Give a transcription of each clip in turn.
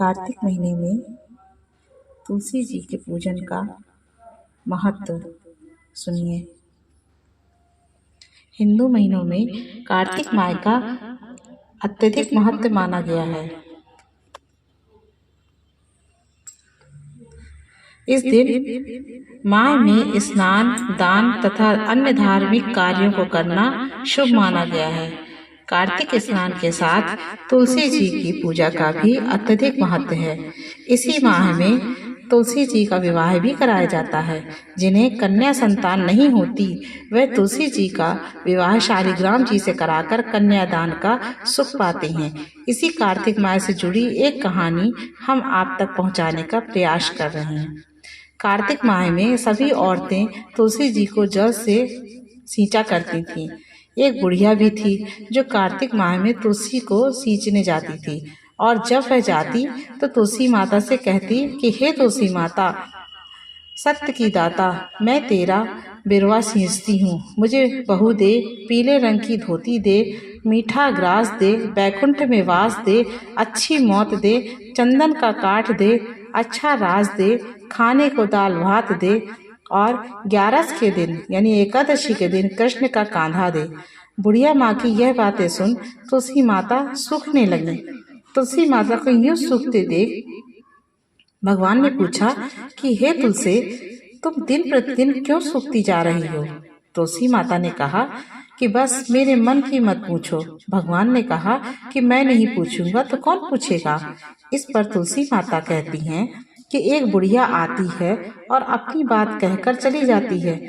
कार्तिक महीने में तुलसी जी के पूजन का महत्व सुनिए। हिंदू महीनों में कार्तिक माह का अत्यधिक महत्व माना गया है। इस दिन माह में स्नान, दान तथा अन्य धार्मिक कार्यों को करना शुभ माना गया है। कार्तिक स्नान के साथ तुलसी जी की पूजा का भी अत्यधिक महत्व है। इसी माह में तुलसी जी का विवाह भी कराया जाता है। जिन्हें कन्या संतान नहीं होती वह तुलसी जी का विवाह शालिग्राम जी से कराकर कन्यादान का सुख पाते हैं। इसी कार्तिक माह से जुड़ी एक कहानी हम आप तक पहुंचाने का प्रयास कर रहे हैं। कार्तिक माह में सभी औरतें तुलसी जी को जल से सींचा करती थीं। एक बुढ़िया भी थी जो कार्तिक माह में तुलसी को सींचने जाती थी और जब वह जाती तो तुलसी माता से कहती कि हे तुलसी माता, सत्य की दाता, मैं तेरा बिरवा सींचती हूँ। मुझे बहू दे, पीले रंग की धोती दे, मीठा ग्रास दे, बैकुंठ में वास दे, अच्छी मौत दे, चंदन का काठ दे, अच्छा राज दे, खाने को दाल भात दे और 11 के दिन यानी एकादशी के दिन कृष्ण का कांधा दे। बुढ़िया माँ की यह बातें सुन तुलसी माता सूखने लगी। तुलसी माता को यूं सूखते देख भगवान ने पूछा कि हे तुलसी, तुम दिन प्रतिदिन क्यों सूखती जा रही हो? तुलसी माता ने कहा कि बस मेरे मन की मत पूछो। भगवान ने कहा कि मैं नहीं पूछूंगा तो कौन पूछेगा? इस पर तुलसी माता कहती हैं कि एक बुढ़िया आती है और अपनी बात कहकर चली जाती है।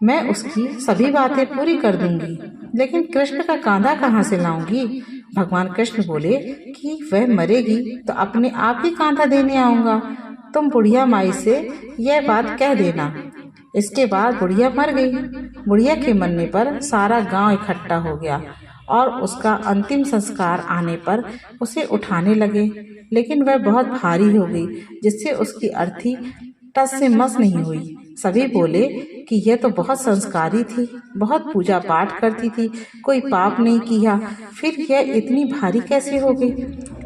मैं उसकी सभी बातें पूरी कर दूंगी, लेकिन कृष्ण का कांधा कहाँ से लाऊंगी? भगवान कृष्ण बोले कि वह मरेगी तो अपने आप ही कांधा देने आऊंगा। तुम बुढ़िया माई से यह बात कह देना। इसके बाद बुढ़िया मर गई। बुढ़िया के मरने पर सारा गांव इकट्ठा हो गया और उसका अंतिम संस्कार आने पर उसे उठाने लगे, लेकिन वह बहुत भारी हो गई जिससे उसकी अर्थी टस से मस नहीं हुई। सभी बोले कि यह तो बहुत संस्कारी थी, बहुत पूजा पाठ करती थी, कोई पाप नहीं किया, फिर यह इतनी भारी कैसे हो गई?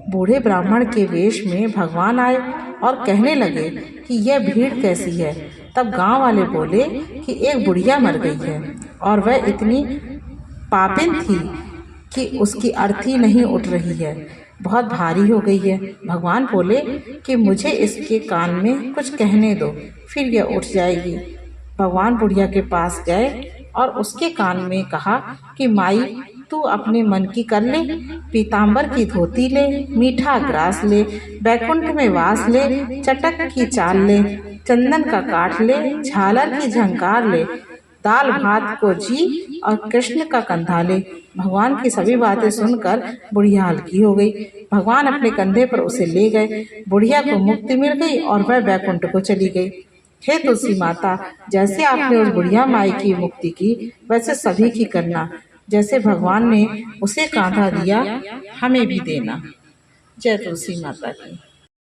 बूढ़े ब्राह्मण के वेश में भगवान आए और कहने लगे कि यह भीड़ कैसी है? तब गांव वाले बोले कि एक बुढ़िया मर गई है और वह इतनी पापिन थी कि उसकी अर्थी नहीं उठ रही है, बहुत भारी हो गई है। भगवान बोले कि मुझे इसके कान में कुछ कहने दो, फिर यह उठ जाएगी। भगवान बुढ़िया के पास गए और उसके कान में कहा कि माई, तू अपने मन की कर ले, पीताम्बर की धोती ले, मीठा ग्रास ले, बैकुंठ में वास ले, चटक की चाल ले, चंदन का काठ ले, झालर की झंकार ले, दाल भात को जी और कृष्ण का कंधा ले। भगवान की सभी बातें सुनकर बुढ़िया हल्की हो गई। भगवान अपने कंधे पर उसे ले गए। बुढ़िया को मुक्ति मिल गई और वह बैकुंठ को चली गई। हे तुलसी माता, जैसे आपने उस बुढ़िया माई की मुक्ति की वैसे सभी की करना। जैसे भगवान ने उसे कांधा दिया हमें भी देना। जय तुलसी माता की।